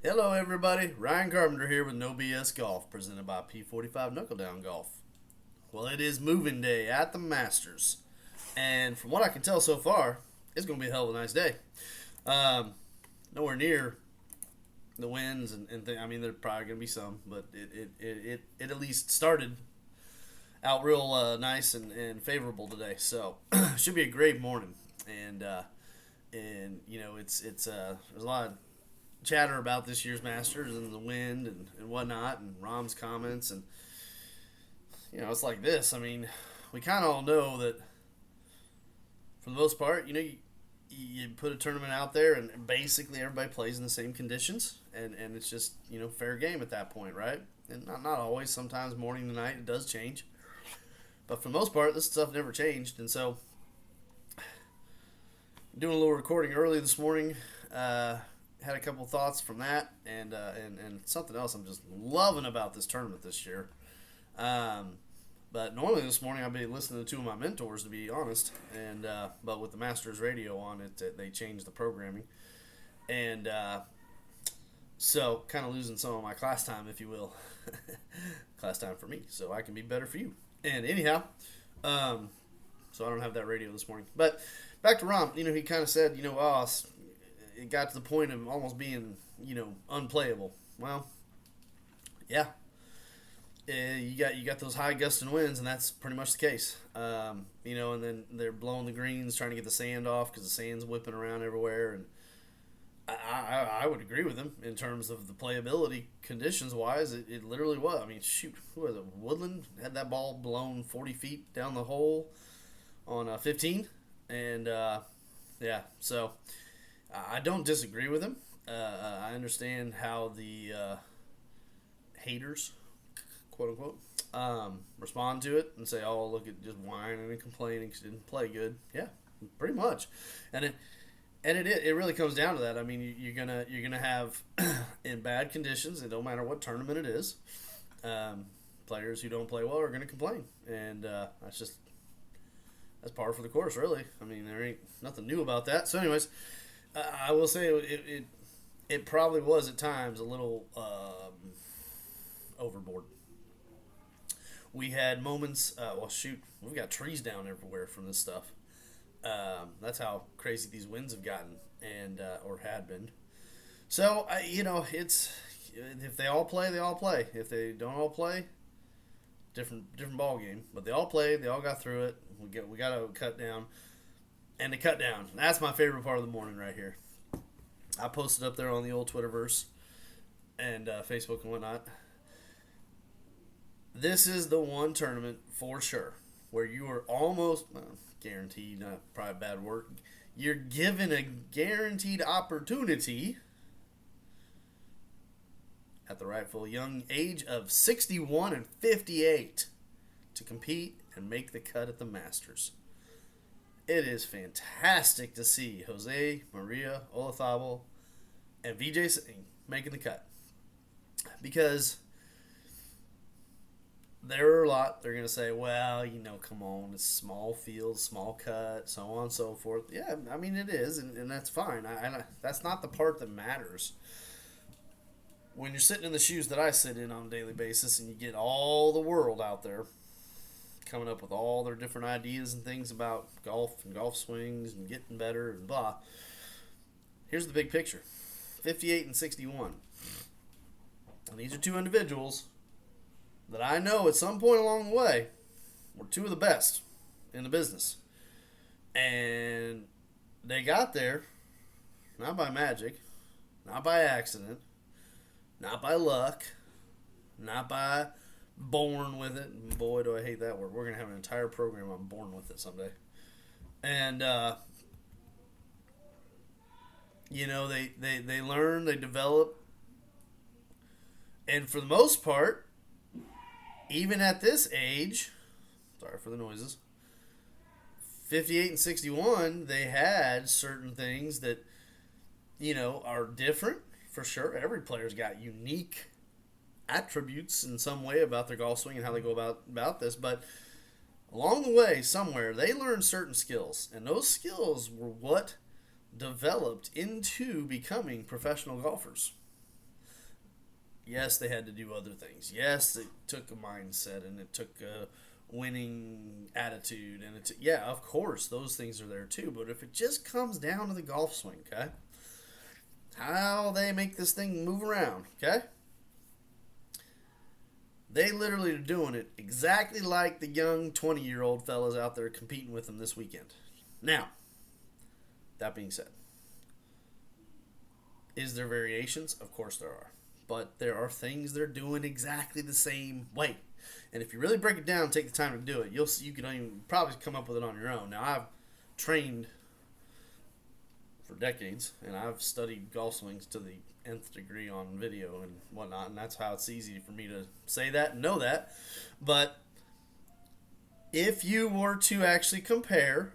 Hello, everybody. Ryan Carpenter here with No BS Golf, presented by P45 Knuckle Down Golf. Well, it is moving day at the Masters, and from what I can tell so far, it's going to be a hell of a nice day. Nowhere near the winds I mean, there's probably going to be some, but it at least started out real nice and favorable today. So should be a great morning, and you know there's a lot of chatter about this year's Masters and the wind and whatnot, and Rahm's comments, and it's like this. I mean, we kind of all know that for the most part, you put a tournament out there, and basically everybody plays in the same conditions, and it's just fair game at that point, right? And not always. Sometimes morning to night it does change, but for the most part, this stuff never changed, and so doing a little recording early this morning. Had a couple thoughts from that, and something else I'm just loving about this tournament this year. But normally this morning I'd be listening to two of my mentors, to be honest, and but with the Masters radio on it, they changed the programming, and so kind of losing some of my class time, if you will, class time for me, so I can be better for you. And anyhow, so I don't have that radio this morning. But back to Rahm, he kind of said, it got to the point of almost being, unplayable. Well, yeah. You got those high gusting winds, and that's pretty much the case. And then they're blowing the greens, trying to get the sand off because the sand's whipping around everywhere. And I would agree with him in terms of the playability conditions-wise. It literally was. I mean, shoot, who was it? Woodland had that ball blown 40 feet down the hole on 15. And, yeah, so I don't disagree with him. I understand how the haters, quote unquote, respond to it and say, "Oh, look at just whining and complaining because he didn't play good." Yeah, pretty much, and it really comes down to that. I mean, you're gonna have in bad conditions. It don't matter what tournament it is. Players who don't play well are gonna complain, and that's par for the course, really. I mean, there ain't nothing new about that. So, anyways. I will say it probably was at times a little overboard. We had moments. We've got trees down everywhere from this stuff. That's how crazy these winds have gotten, and or had been. So it's if they all play, they all play. If they don't all play, different ball game. But they all played. They all got through it. We got to cut down. And to cut down. That's my favorite part of the morning right here. I posted up there on the old Twitterverse and Facebook and whatnot. This is the one tournament for sure where you are almost guaranteed, not probably a bad word, you're given a guaranteed opportunity at the rightful young age of 61 and 58 to compete and make the cut at the Masters. It is fantastic to see Jose Maria, Olazabal, and Vijay making the cut. Because there are a lot, they're going to say, well, come on, it's small field, small cut, so on and so forth. Yeah, I mean, it is, and that's fine. That's not the part that matters. When you're sitting in the shoes that I sit in on a daily basis and you get all the world out there coming up with all their different ideas and things about golf and golf swings and getting better and blah. Here's the big picture. 58 and 61. And these are two individuals that I know at some point along the way were two of the best in the business. And they got there not by magic, not by accident, not by luck, not by born with it. Boy, do I hate that word. We're going to have an entire program on born with it someday. And, they learn, they develop. And for the most part, even at this age, sorry for the noises, 58 and 61, they had certain things that, are different for sure. Every player's got unique attributes in some way about their golf swing and how they go about this, but along the way somewhere they learned certain skills, and those skills were what developed into becoming professional golfers. Yes, they had to do other things. Yes, it took a mindset and it took a winning attitude. And yeah, of course, those things are there too. But if it just comes down to the golf swing, okay? How they make this thing move around, okay? They literally are doing it exactly like the young 20-year-old fellas out there competing with them this weekend. Now, that being said, is there variations? Of course there are. But there are things they're doing exactly the same way. And if you really break it down, take the time to do it, you'll see, you can even probably come up with it on your own. Now, I've trained for decades, and I've studied golf swings to the nth degree on video and whatnot, and that's how it's easy for me to say that and know that. But if you were to actually compare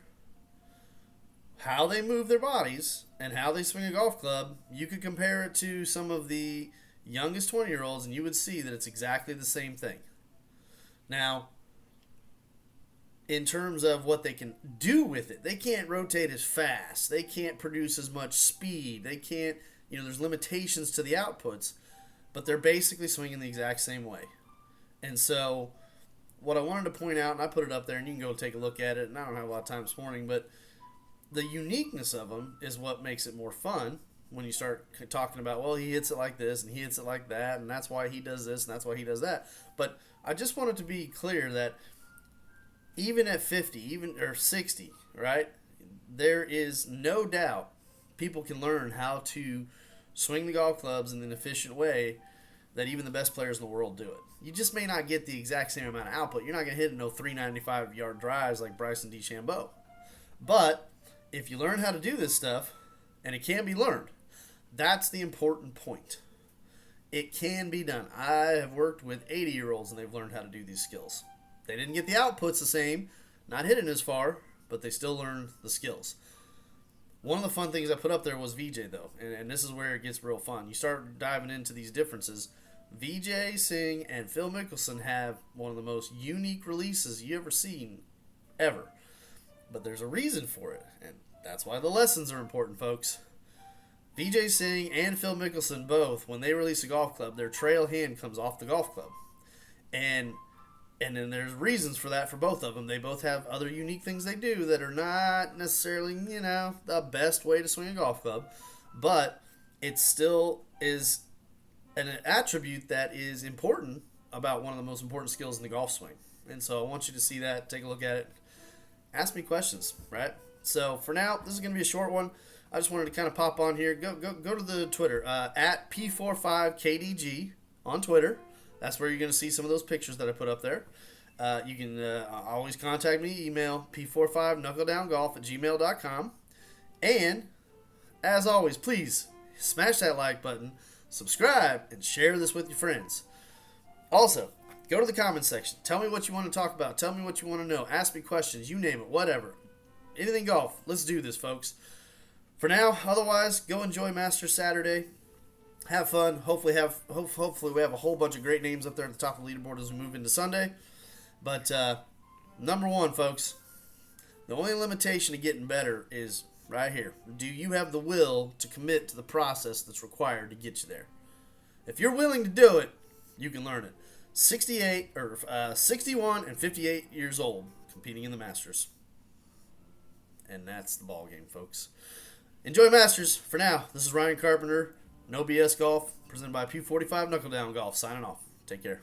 how they move their bodies and how they swing a golf club, you could compare it to some of the youngest 20-year-olds, and you would see that it's exactly the same thing. Now, in terms of what they can do with it, they can't rotate as fast. They can't produce as much speed. They can't, there's limitations to the outputs, but they're basically swinging the exact same way. And so what I wanted to point out, and I put it up there, and you can go take a look at it, and I don't have a lot of time this morning, but the uniqueness of them is what makes it more fun when you start talking about, well, he hits it like this, and he hits it like that, and that's why he does this, and that's why he does that. But I just wanted to be clear that even at 50, or 60, right, there is no doubt people can learn how to swing the golf clubs in an efficient way that even the best players in the world do it. You just may not get the exact same amount of output. You're not going to hit no 395-yard drives like Bryson DeChambeau. But if you learn how to do this stuff, and it can be learned, that's the important point. It can be done. I have worked with 80-year-olds, and they've learned how to do these skills. They didn't get the outputs the same, not hitting as far, but they still learned the skills. One of the fun things I put up there was Vijay, though, and this is where it gets real fun. You start diving into these differences. Vijay Singh and Phil Mickelson have one of the most unique releases you ever seen, ever. But there's a reason for it, and that's why the lessons are important, folks. Vijay Singh and Phil Mickelson both, when they release a golf club, their trail hand comes off the golf club. And then there's reasons for that for both of them. They both have other unique things they do that are not necessarily, the best way to swing a golf club. But it still is an attribute that is important about one of the most important skills in the golf swing. And so I want you to see that, take a look at it, ask me questions, right? So for now, this is going to be a short one. I just wanted to kind of pop on here. Go to the Twitter, at P45KDG on Twitter. That's where you're going to see some of those pictures that I put up there. You can always contact me, email p45knuckledowngolf@gmail.com. And, as always, please smash that like button, subscribe, and share this with your friends. Also, go to the comments section. Tell me what you want to talk about. Tell me what you want to know. Ask me questions. You name it. Whatever. Anything golf. Let's do this, folks. For now, otherwise, go enjoy Masters Saturday. Have fun. Hopefully we have a whole bunch of great names up there at the top of the leaderboard as we move into Sunday. But number one, folks, the only limitation to getting better is right here. Do you have the will to commit to the process that's required to get you there? If you're willing to do it, you can learn it. 61 and 58 years old, competing in the Masters. And that's the ball game, folks. Enjoy Masters. For now, this is Ryan Carpenter. No BS Golf, presented by P45 Knuckle Down Golf. Signing off. Take care.